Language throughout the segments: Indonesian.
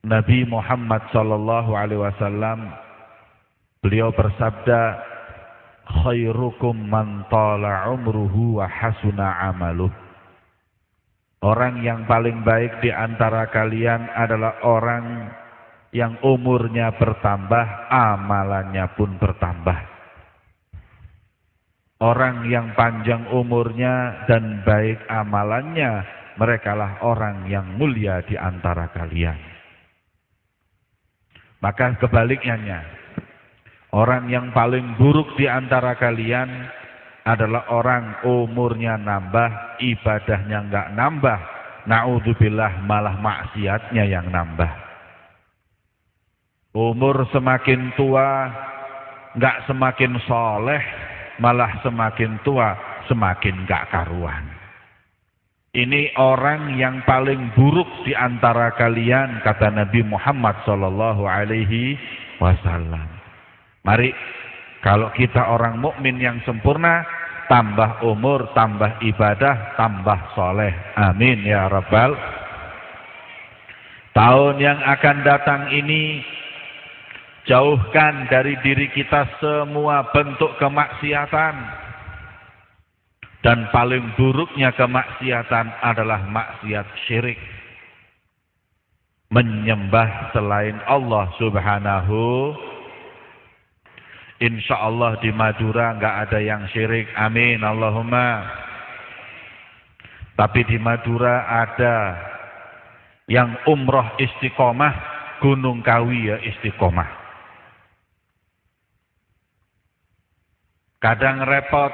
Nabi Muhammad sallallahu alaihi wasallam beliau bersabda, khairukum man tala umruhu wa hasuna amaluh. Orang yang paling baik di antara kalian adalah orang yang umurnya bertambah, amalannya pun bertambah. Orang yang panjang umurnya dan baik amalannya, merekalah orang yang mulia di antara kalian. Maka kebaliknya, orang yang paling buruk di antara kalian adalah orang umurnya nambah, ibadahnya enggak nambah. Na'udzubillah, malah maksiatnya yang nambah. Umur semakin tua, enggak semakin soleh, malah semakin tua, semakin enggak karuan. Ini orang yang paling buruk di antara kalian, kata Nabi Muhammad sallallahu alaihi wasallam. Mari, kalau kita orang mukmin yang sempurna, tambah umur, tambah ibadah, tambah soleh. Amin ya rabbal. Tahun yang akan datang ini, jauhkan dari diri kita semua bentuk kemaksiatan. Dan paling buruknya kemaksiatan adalah maksiat syirik. Menyembah selain Allah subhanahu. Insya Allah di Madura nggak ada yang syirik. Amin Allahumma. Tapi di Madura ada yang umroh istiqomah, Gunung Kawi ya istiqomah. Kadang repot.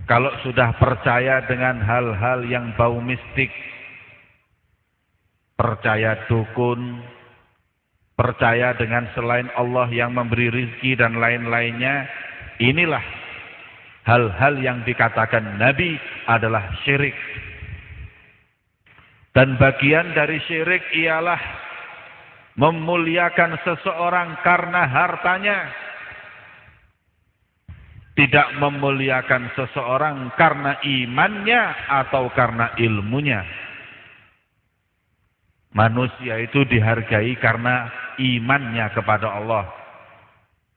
Kalau sudah percaya dengan hal-hal yang bau mistik, percaya dukun, percaya dengan selain Allah yang memberi rezeki dan lain-lainnya, inilah hal-hal yang dikatakan Nabi adalah syirik. Dan bagian dari syirik ialah memuliakan seseorang karena hartanya. Tidak memuliakan seseorang karena imannya atau karena ilmunya. Manusia itu dihargai karena imannya kepada Allah.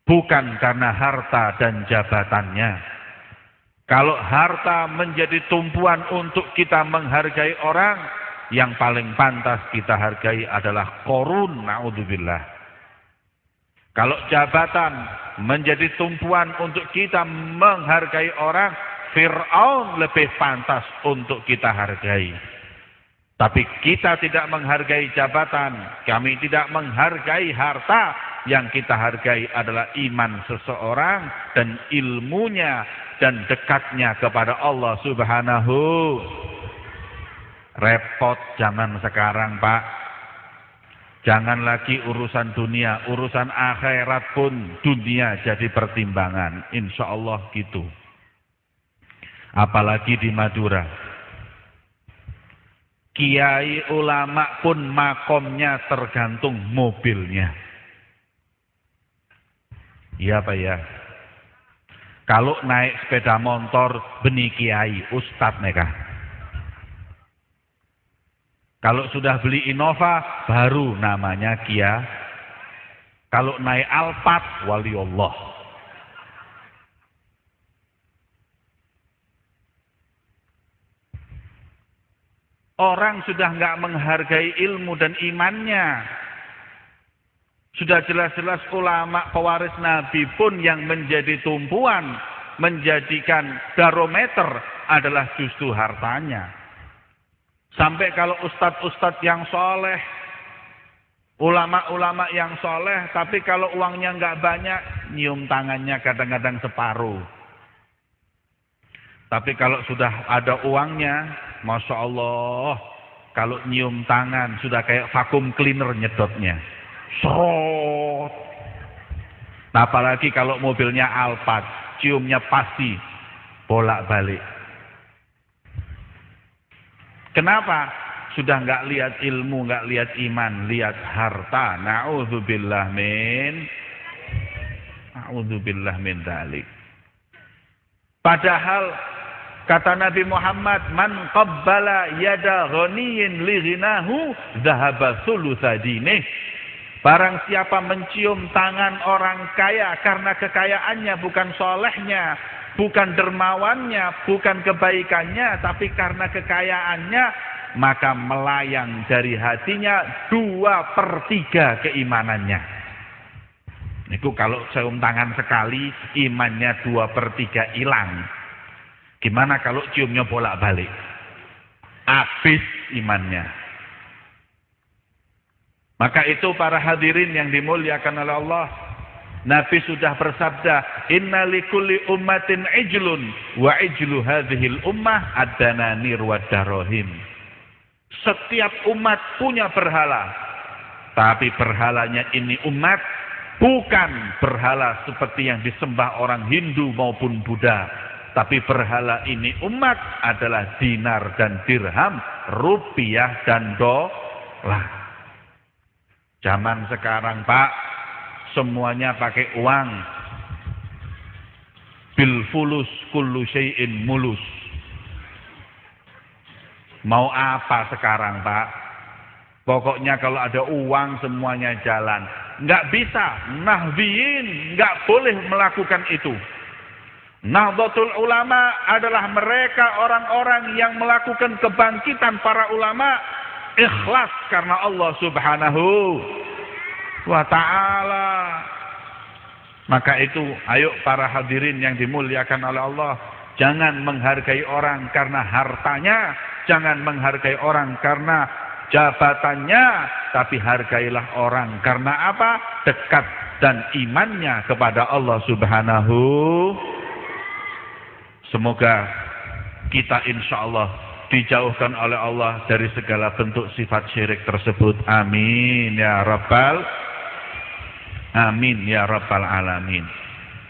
Bukan karena harta dan jabatannya. Kalau harta menjadi tumpuan untuk kita menghargai orang, yang paling pantas kita hargai adalah Qarun, na'udzubillah. Kalau jabatan menjadi tumpuan untuk kita menghargai orang, Fir'aun lebih pantas untuk kita hargai. Tapi kita tidak menghargai jabatan, kami tidak menghargai harta, yang kita hargai adalah iman seseorang dan ilmunya dan dekatnya kepada Allah subhanahu. Repot zaman sekarang, Pak. Jangan lagi urusan dunia, urusan akhirat pun dunia jadi pertimbangan. Insya Allah gitu. Apalagi di Madura. Kiai ulama pun makomnya tergantung mobilnya. Iya Pak ya. Kalau naik sepeda motor benih kiai, ustadz mereka. Kalau sudah beli Innova, baru namanya Kia. Kalau naik Alphard, wali Allah. Orang sudah nggak menghargai ilmu dan imannya. Sudah jelas-jelas ulama pewaris Nabi pun yang menjadi tumpuan, menjadikan barometer adalah justru hartanya. Sampai kalau ustadz-ustadz yang soleh, ulama-ulama yang soleh, tapi kalau uangnya nggak banyak, nyium tangannya kadang-kadang separuh. Tapi kalau sudah ada uangnya, Masya Allah, kalau nyium tangan sudah kayak vakum cleaner nyedotnya. Serot. Nah, apalagi kalau mobilnya Alphard, ciumnya pasti bolak-balik. Kenapa? Sudah nggak lihat ilmu, nggak lihat iman, lihat harta. Na'udzubillah min dzalik. Padahal Kata Nabi Muhammad, man qabbala yada ghaniyin li ghinahu dhahaba thulutsa dinih. Barang siapa mencium tangan orang kaya karena kekayaannya, bukan solehnya, bukan dermawannya, bukan kebaikannya, tapi karena kekayaannya, maka melayang dari hatinya 2/3 keimanannya. Itu kalau cium tangan sekali, imannya 2/3 hilang. Gimana kalau ciumnya bolak-balik? Habis imannya. Maka itu para hadirin yang dimuliakan oleh Allah, Nabi sudah bersabda, inna likulli ummatin ijlun wa ijlu hadhil ummah ad-dananir wad darahim. Setiap umat punya berhala, tapi berhalanya ini umat bukan berhala seperti yang disembah orang Hindu maupun Buddha. Tapi berhala ini umat adalah dinar dan dirham, rupiah dan dolar. Zaman sekarang Pak, semuanya pakai uang. Bil fulus kullu syai'in mulus. Mau apa sekarang Pak? Pokoknya kalau ada uang semuanya jalan. Nggak bisa, nahdiyin nggak boleh melakukan itu. Nahdlatul Ulama adalah mereka orang-orang yang melakukan kebangkitan para ulama ikhlas karena Allah Subhanahu wa ta'ala. Maka itu, ayo para hadirin yang dimuliakan oleh Allah, jangan menghargai orang karena hartanya, jangan menghargai orang karena jabatannya, tapi hargailah orang karena apa? Dekat dan imannya kepada Allah Subhanahu. Semoga kita insya Allah dijauhkan oleh Allah dari segala bentuk sifat syirik tersebut. Amin ya rabbal alamin.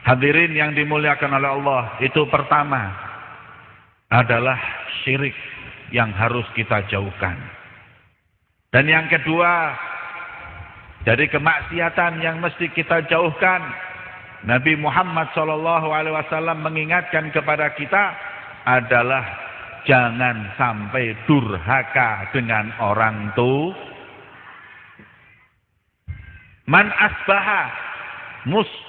Hadirin yang dimuliakan oleh Allah, itu pertama adalah syirik yang harus kita jauhkan. Dan yang kedua, dari kemaksiatan yang mesti kita jauhkan, Nabi Muhammad SAW mengingatkan kepada kita adalah jangan sampai durhaka dengan orang tua. Man asbaha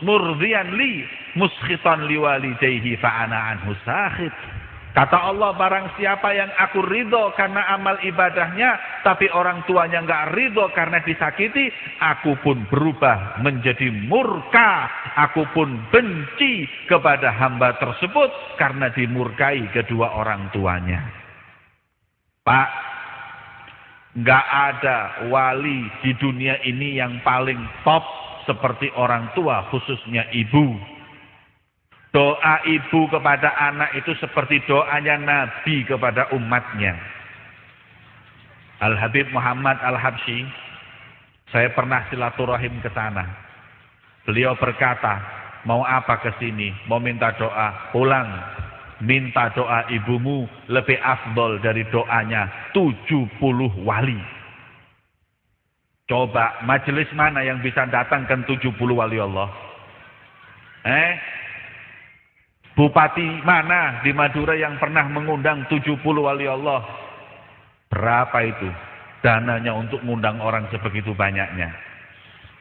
murdiyan li muskhitan liwalidayhi fa'ana anhu sakhit. Kata Allah, barang siapa yang aku ridho karena amal ibadahnya, tapi orang tuanya enggak ridho karena disakiti, aku pun berubah menjadi murka. Aku pun benci kepada hamba tersebut karena dimurkai kedua orang tuanya. Pak, enggak ada wali di dunia ini yang paling top seperti orang tua, khususnya ibu. Doa ibu kepada anak itu seperti doanya Nabi kepada umatnya. Al-Habib Muhammad Al-Habsyi, saya pernah silaturahim ke sana. Beliau berkata, mau apa ke sini? Mau minta doa? Pulang. Minta doa ibumu lebih afdol dari doanya 70 wali. Coba majelis mana yang bisa datangkan 70 wali Allah? Bupati mana di Madura yang pernah mengundang 70 wali Allah? Berapa itu dananya untuk mengundang orang sebegitu banyaknya?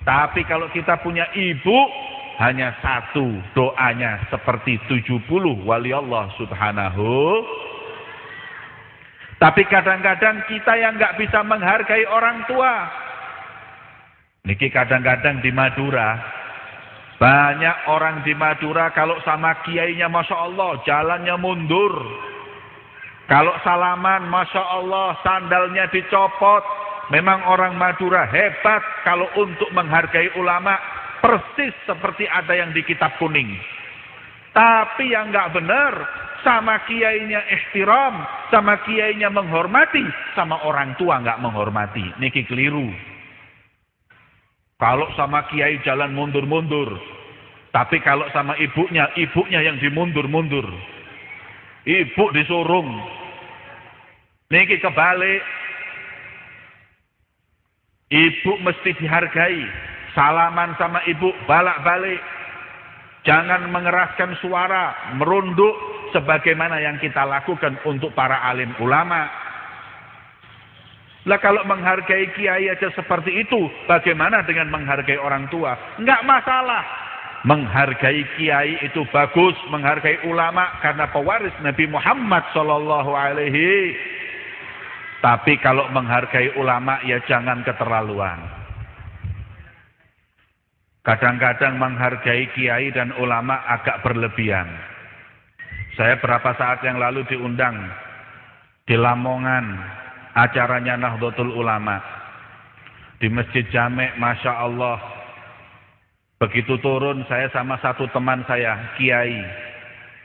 Tapi kalau kita punya ibu, hanya satu doanya seperti 70 wali Allah Subhanahu. Tapi kadang-kadang kita yang nggak bisa menghargai orang tua. Niki kadang-kadang di Madura, banyak orang di Madura kalau sama kiainya Masya Allah jalannya mundur. Kalau salaman Masya Allah sandalnya dicopot. Memang orang Madura hebat kalau untuk menghargai ulama, persis seperti ada yang di kitab kuning. Tapi yang nggak benar, sama kiainya ihtiram, sama kiainya menghormati, sama orang tua nggak menghormati. Niki keliru. Kalau sama kiai jalan mundur-mundur, tapi kalau sama ibunya yang dimundur-mundur. Ibu disurung. Niki kebalik. Ibu mesti dihargai. Salaman sama ibu balak-balik. Jangan mengeraskan suara, merunduk sebagaimana yang kita lakukan untuk para alim ulama. Lah kalau menghargai kiai aja seperti itu, bagaimana dengan menghargai orang tua? Enggak masalah. Menghargai kiai itu bagus, menghargai ulama karena pewaris Nabi Muhammad sallallahu alaihi. Tapi kalau menghargai ulama ya jangan keterlaluan. Kadang-kadang menghargai kiai dan ulama agak berlebihan. Saya berapa saat yang lalu diundang di Lamongan, acaranya Nahdlatul Ulama. Di Masjid Jami', Masya Allah. Begitu turun, saya sama satu teman saya, kiai.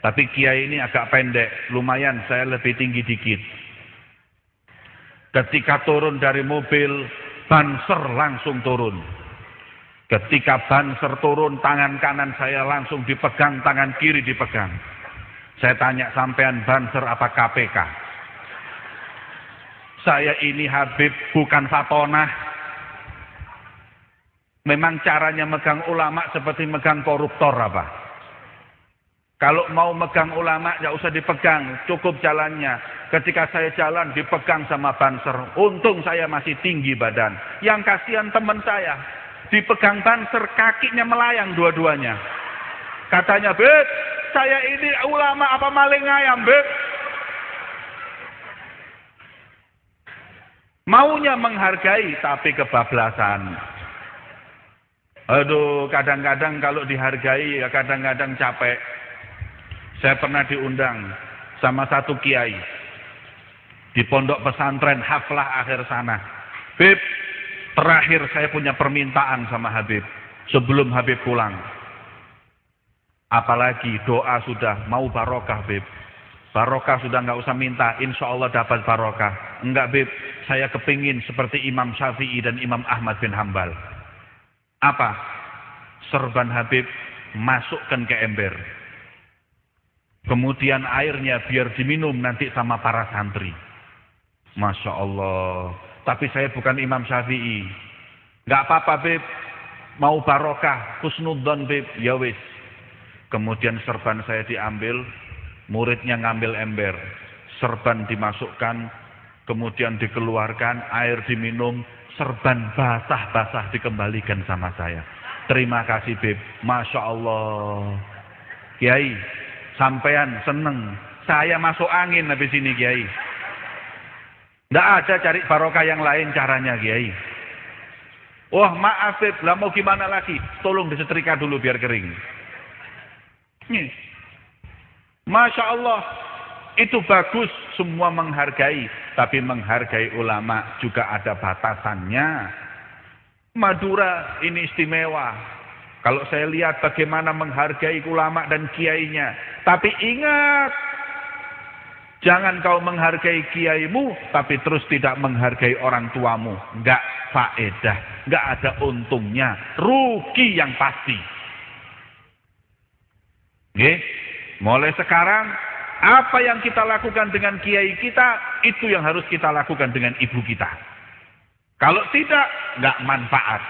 Tapi kiai ini agak pendek, lumayan saya lebih tinggi dikit. Ketika turun dari mobil, banser langsung turun. Ketika banser turun, tangan kanan saya langsung dipegang, tangan kiri dipegang. Saya tanya, sampean banser apa KPK? Saya ini Habib, bukan Fatonah. Memang caranya megang ulama seperti megang koruptor apa? Kalau mau megang ulama, ya usah dipegang, cukup jalannya. Ketika saya jalan, dipegang sama banser. Untung saya masih tinggi badan. Yang kasihan teman saya. Dipegang banser, kakinya melayang dua-duanya. Katanya, Beb, saya ini ulama apa maling ayam, Beb? Maunya menghargai, tapi kebablasan. Aduh, kadang-kadang kalau dihargai, ya kadang-kadang capek. Saya pernah diundang sama satu kiai. Di pondok pesantren, haflah akhir sana. Beb, terakhir saya punya permintaan sama Habib sebelum Habib pulang. Apalagi doa sudah mau barokah, Beb. Barokah sudah nggak usah minta, insya Allah dapat barokah. Enggak, Beb, saya kepingin seperti Imam Syafi'i dan Imam Ahmad bin Hambal. Apa? Serban Habib masukkan ke ember. Kemudian airnya biar diminum nanti sama para santri. Masya Allah. Tapi saya bukan Imam Syafi'i. Nggak apa-apa, Beb. Mau barokah, husnudzon, Beb. Ya wis. Kemudian serban saya diambil, muridnya ngambil ember. Serban dimasukkan, kemudian dikeluarkan, air diminum, serban basah-basah dikembalikan sama saya. Terima kasih, Beb. Masya Allah. Kiai, sampean seneng. Saya masuk angin habis ini, Kiai. Tidak ada cari barokah yang lain caranya, Kiai. Wah, maaf, Beb, lah mau gimana lagi? Tolong disetrika dulu biar kering. Nih. Masya Allah, itu bagus, semua menghargai. Tapi menghargai ulama juga ada batasannya. Madura ini istimewa. Kalau saya lihat bagaimana menghargai ulama dan kiainya. Tapi ingat, jangan kau menghargai kiaimu, tapi terus tidak menghargai orang tuamu. Enggak faedah, enggak ada untungnya. Rugi yang pasti. Oke? Mulai sekarang, apa yang kita lakukan dengan kiai kita, itu yang harus kita lakukan dengan ibu kita. Kalau tidak, enggak manfaat.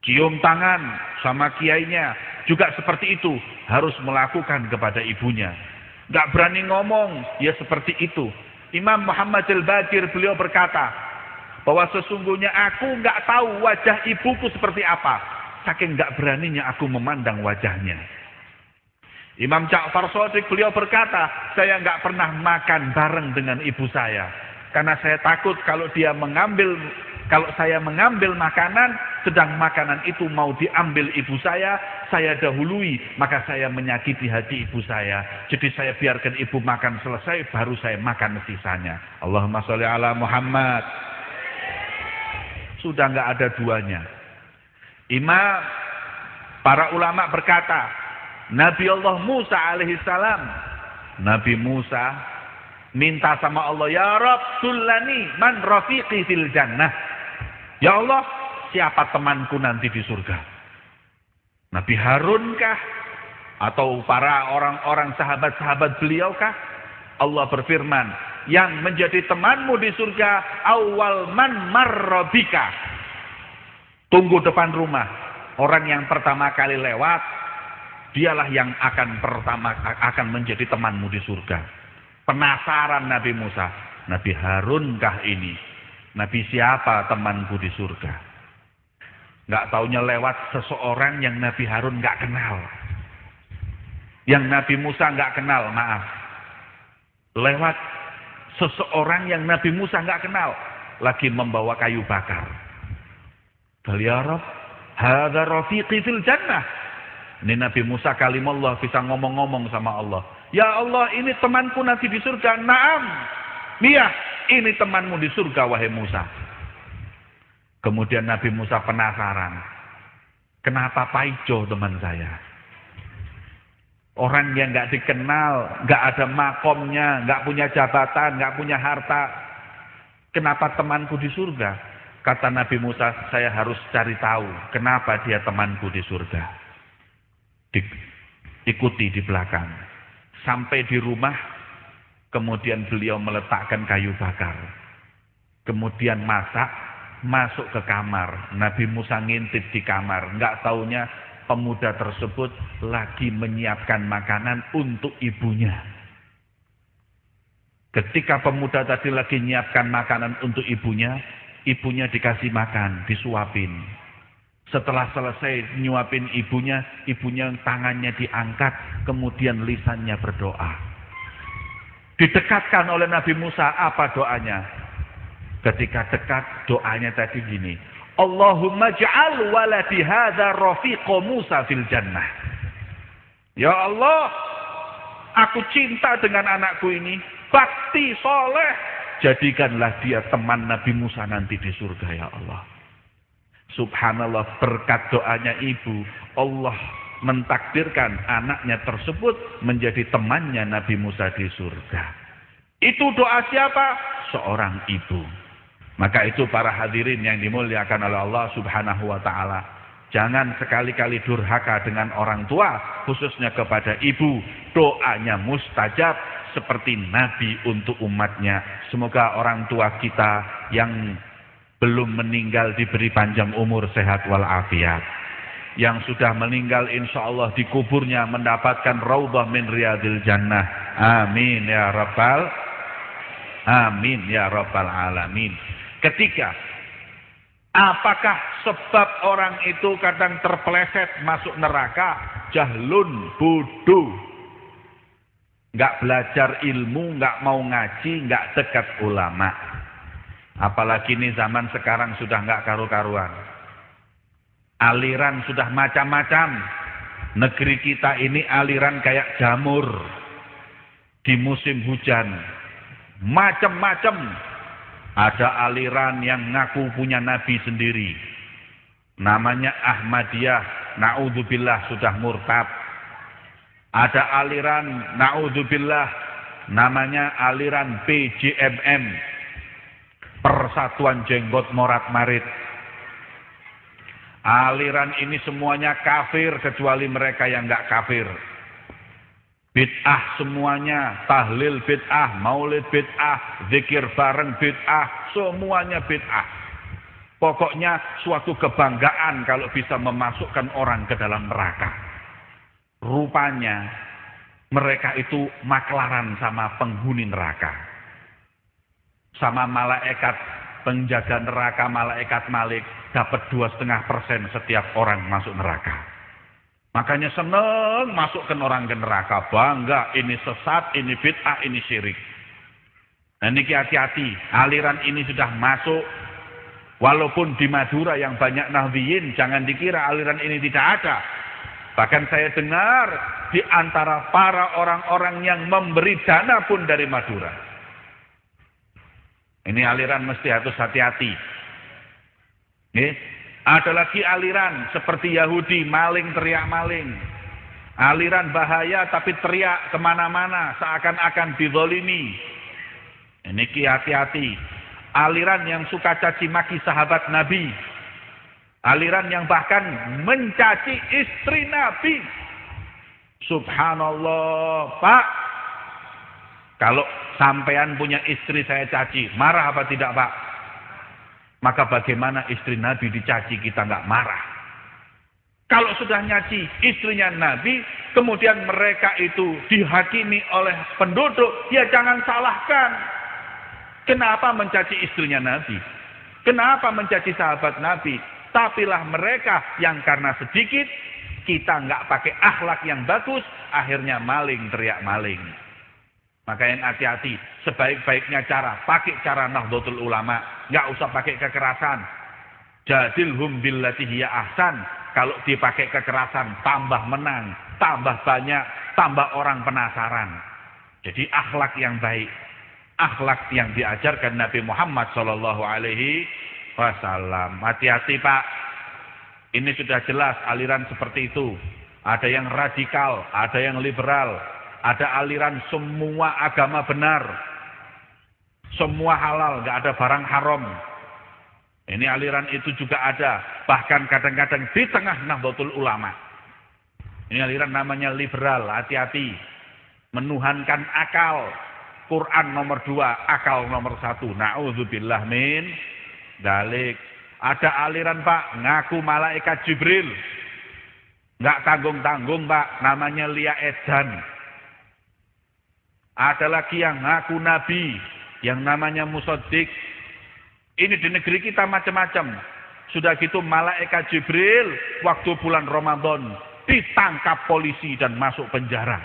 Cium tangan sama kiainya, juga seperti itu. Harus melakukan kepada ibunya. Gak berani ngomong, ya seperti itu. Imam Muhammad al-Baqir beliau berkata, bahwa sesungguhnya aku gak tahu wajah ibuku seperti apa. Saking gak beraninya aku memandang wajahnya. Imam Ja'far Shadiq beliau berkata, saya gak pernah makan bareng dengan ibu saya. Karena saya takut kalau saya mengambil makanan, sedang makanan itu mau diambil ibu saya dahului, maka saya menyakiti hati ibu saya. Jadi saya biarkan ibu makan selesai, baru saya makan sisanya. Allahumma sholli ala Muhammad. Sudah nggak ada duanya. Para ulama berkata, Nabi Allah Musa alaihissalam, Nabi Musa minta sama Allah, ya Rabb, sullani man rafiqi fil jannah. Ya Allah, siapa temanku nanti di surga? Nabi Harun kah? Atau para orang-orang sahabat-sahabat beliau kah? Allah berfirman, yang menjadi temanmu di surga, awal man marrabika. Tunggu depan rumah. Orang yang pertama kali lewat, Dialah yang akan menjadi temanmu di surga. Penasaran Nabi Musa, Nabi Harunkah ini? Nabi siapa temanku di surga? Nggak taunya lewat seseorang yang Nabi Harun nggak kenal. Yang Nabi Musa nggak kenal, maaf. Lewat seseorang yang Nabi Musa nggak kenal. Lagi membawa kayu bakar. Ya Rabb, hadza rafiqi fil jannah. Ini Nabi Musa kalimullah bisa ngomong-ngomong sama Allah. Ya Allah, ini temanku nanti di surga. Naam. Iya, ini temanmu di surga wahai Musa. Kemudian Nabi Musa penasaran. Kenapa Paijo teman saya? Orang yang nggak dikenal, nggak ada makomnya, nggak punya jabatan, nggak punya harta. Kenapa temanku di surga? Kata Nabi Musa, saya harus cari tahu kenapa dia temanku di surga. Ikuti di belakang. Sampai di rumah, kemudian beliau meletakkan kayu bakar. Kemudian masak, masuk ke kamar. Nabi Musa ngintip di kamar. Nggak taunya pemuda tersebut lagi menyiapkan makanan untuk ibunya. Ketika pemuda tadi lagi menyiapkan makanan untuk ibunya, ibunya dikasih makan, disuapin. Setelah selesai nyuapin ibunya, ibunya tangannya diangkat, kemudian lisannya berdoa. Didekatkan oleh Nabi Musa, apa doanya? Ketika dekat, doanya tadi gini. Allahumma ja'al waladi hadza rafiqa Musa fil jannah. Ya Allah, aku cinta dengan anakku ini, bakti soleh. Jadikanlah dia teman Nabi Musa nanti di surga ya Allah. Subhanallah, berkat doanya ibu, Allah mentakdirkan anaknya tersebut menjadi temannya Nabi Musa di surga. Itu doa siapa? Seorang ibu. Maka itu para hadirin yang dimuliakan oleh Allah Subhanahu wa ta'ala. Jangan sekali-kali durhaka dengan orang tua, khususnya kepada ibu. Doanya mustajab seperti Nabi untuk umatnya. Semoga orang tua kita yang belum meninggal diberi panjang umur, sehat walafiat. Yang sudah meninggal insya Allah di kuburnya mendapatkan raudhah min riyadil jannah. Amin ya rabbal amin ya rabbal alamin. Ketiga, apakah sebab orang itu kadang terpeleset masuk neraka? Jahlun, bodoh. Nggak belajar ilmu, nggak mau ngaji, nggak dekat ulama. Apalagi ini zaman sekarang sudah nggak karu-karuan. Aliran sudah macam-macam. Negeri kita ini aliran kayak jamur. Di musim hujan. Macam-macam. Ada aliran yang ngaku punya nabi sendiri. Namanya Ahmadiyah. Na'udzubillah sudah murtad. Ada aliran na'udzubillah. Namanya aliran PJMM. Persatuan Jenggot Morat Marit. Aliran ini semuanya kafir kecuali mereka yang nggak kafir. Bid'ah semuanya, tahlil bid'ah, maulid bid'ah, zikir bareng bid'ah, semuanya bid'ah. Pokoknya suatu kebanggaan kalau bisa memasukkan orang ke dalam neraka. Rupanya mereka itu maklaran sama penghuni neraka. Sama malaikat penjaga neraka, malaikat Malik dapat 2,5% setiap orang masuk neraka. Makanya seneng masukkan orang ke neraka, bangga ini sesat, ini bid'ah, ini syirik. Nah ini hati-hati, aliran ini sudah masuk. Walaupun di Madura yang banyak Nahdliyin, jangan dikira aliran ini tidak ada. Bahkan saya dengar di antara para orang-orang yang memberi dana pun dari Madura. Ini aliran mesti harus hati-hati. Ada lagi aliran seperti Yahudi, maling teriak maling. Aliran bahaya tapi teriak kemana-mana seakan-akan dizolimi. Ini hati-hati. Aliran yang suka caci maki sahabat Nabi. Aliran yang bahkan mencaci istri Nabi. Subhanallah, Pak. Kalau sampean punya istri saya caci, marah apa tidak, Pak? Maka bagaimana istri Nabi dicaci kita nggak marah? Kalau sudah nyaci istrinya Nabi, kemudian mereka itu dihakimi oleh penduduk, ya jangan salahkan. Kenapa mencaci istrinya Nabi? Kenapa mencaci sahabat Nabi? Tapilah mereka yang karena sedikit, kita nggak pakai akhlak yang bagus, akhirnya maling teriak maling. Maka yang hati-hati, sebaik-baiknya cara, pakai cara Nahdlatul Ulama, nggak usah pakai kekerasan. Jadilhum billati hiya ahsan. Kalau dipakai kekerasan, tambah menang, tambah banyak, tambah orang penasaran. Jadi akhlak yang baik, akhlak yang diajarkan Nabi Muhammad Shallallahu Alaihi Wasallam. Hati-hati Pak, ini sudah jelas aliran seperti itu. Ada yang radikal, ada yang liberal, ada aliran semua agama benar, semua halal, nggak ada barang haram. Ini aliran itu juga ada, bahkan kadang-kadang di tengah Nahdlatul Ulama. Ini aliran namanya liberal, hati-hati. Menuhankan akal. Quran nomor 2, akal nomor 1. Na'udzubillah min dalik. Ada aliran Pak, ngaku malaikat Jibril. Nggak tanggung-tanggung Pak, namanya Lia Edan. Ada lagi yang ngaku Nabi, yang namanya Musaddiq. Ini di negeri kita macam-macam. Sudah gitu malaikat Jibril waktu bulan Ramadan ditangkap polisi dan masuk penjara.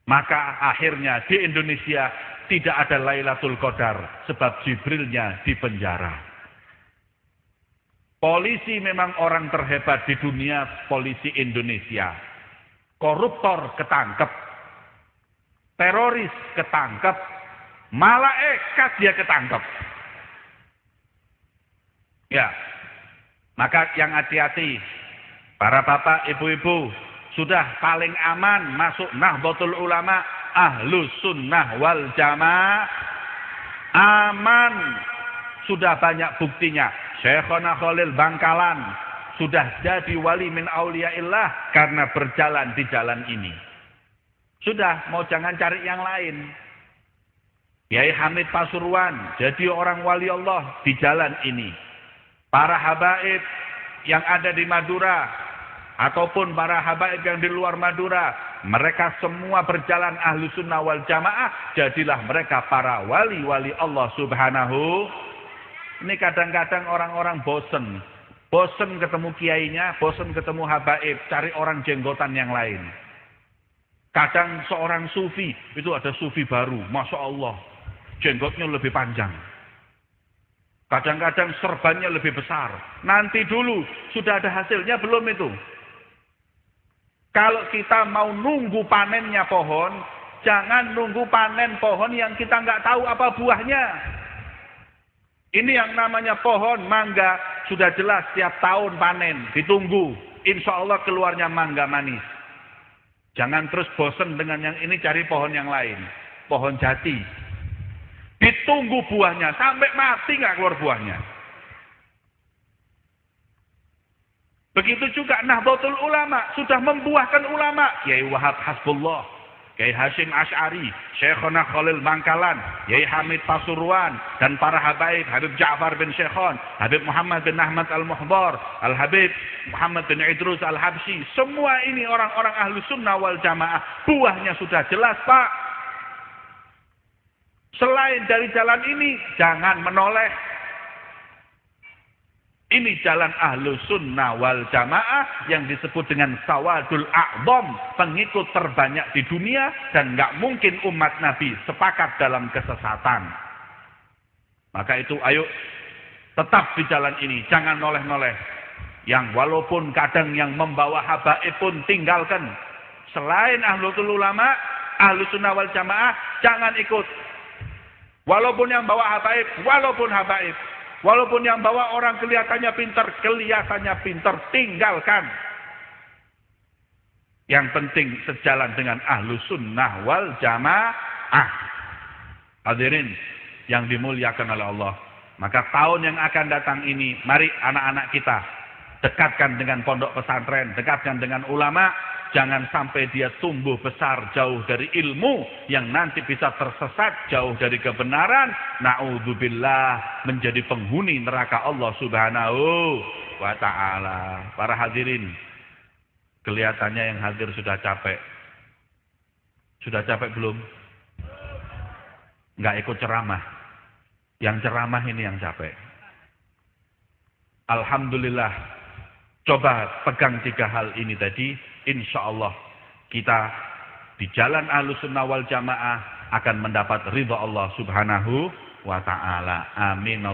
Maka akhirnya di Indonesia tidak ada Lailatul Qadar sebab Jibrilnya di penjara. Polisi memang orang terhebat di dunia, polisi Indonesia. Koruptor ketangkep, teroris ketangkep, malaikat dia ketangkep. Ya, maka yang hati-hati, para bapak, ibu-ibu, sudah paling aman masuk Nahdlatul Ulama, Ahlus Sunnah wal Jamaah, aman. Sudah banyak buktinya. Syekhona Khalil Bangkalan sudah jadi wali min auliyaillah karena berjalan di jalan ini. Sudah, mau jangan cari yang lain. Kiai Hamid Pasuruan jadi orang wali Allah di jalan ini. Para habaib yang ada di Madura ataupun para habaib yang di luar Madura, mereka semua berjalan Ahlus Sunnah wal Jamaah, jadilah mereka para wali-wali Allah Subhanahu. Ini kadang-kadang orang-orang bosen ketemu kiainya, bosen ketemu habaib, cari orang jenggotan yang lain. Kadang seorang sufi, itu ada sufi baru, Masya Allah, jenggotnya lebih panjang. Kadang-kadang serbannya lebih besar. Nanti dulu, sudah ada hasilnya belum itu? Kalau kita mau nunggu panennya pohon, jangan nunggu panen pohon yang kita nggak tahu apa buahnya. Ini yang namanya pohon mangga, sudah jelas tiap tahun panen, ditunggu. Insya Allah keluarnya mangga manis. Jangan terus bosen dengan yang ini, cari pohon yang lain. Pohon jati. Ditunggu buahnya, sampai mati nggak keluar buahnya. Begitu juga Nahdlatul Ulama, sudah membuahkan ulama. Kiai Wahab Hasbullah, Kiai Hashim Asy'ari, Syekhona Khalil Bangkalan, Kiai Hamid Pasuruan, dan para habaib, Habib Ja'far bin Syekhon, Habib Muhammad bin Ahmad Al-Muhdar, Al-Habib Muhammad bin Idrus Al-Habsyi. Semua ini orang-orang Ahlus Sunnah wal Jamaah. Buahnya sudah jelas Pak. Selain dari jalan ini, jangan menoleh. Ini jalan Ahlus Sunnah wal Jamaah yang disebut dengan Sawadul A'dham, pengikut terbanyak di dunia, dan nggak mungkin umat Nabi sepakat dalam kesesatan. Maka itu ayo tetap di jalan ini, jangan noleh-noleh. Yang walaupun kadang yang membawa habaib pun tinggalkan. Selain Nahdlatul Ulama, Ahlus Sunnah wal Jamaah, jangan ikut. Walaupun yang bawa habaib, walaupun yang bawa orang kelihatannya pintar, tinggalkan. Yang penting sejalan dengan Ahlus Sunnah wal Jamaah. Hadirin yang dimuliakan oleh Allah. Maka tahun yang akan datang ini, mari anak-anak kita dekatkan dengan pondok pesantren, dekatkan dengan ulama. Jangan sampai dia tumbuh besar jauh dari ilmu yang nanti bisa tersesat jauh dari kebenaran. Na'udzubillah, menjadi penghuni neraka Allah Subhanahu wa ta'ala. Para hadirin, kelihatannya yang hadir sudah capek. Sudah capek belum? Enggak ikut ceramah. Yang ceramah ini yang capek. Alhamdulillah. Coba pegang 3 hal ini tadi. Insya Allah kita di jalan Ahlussunnah wal Jamaah akan mendapat ridha Allah Subhanahu wa ta'ala. Amin.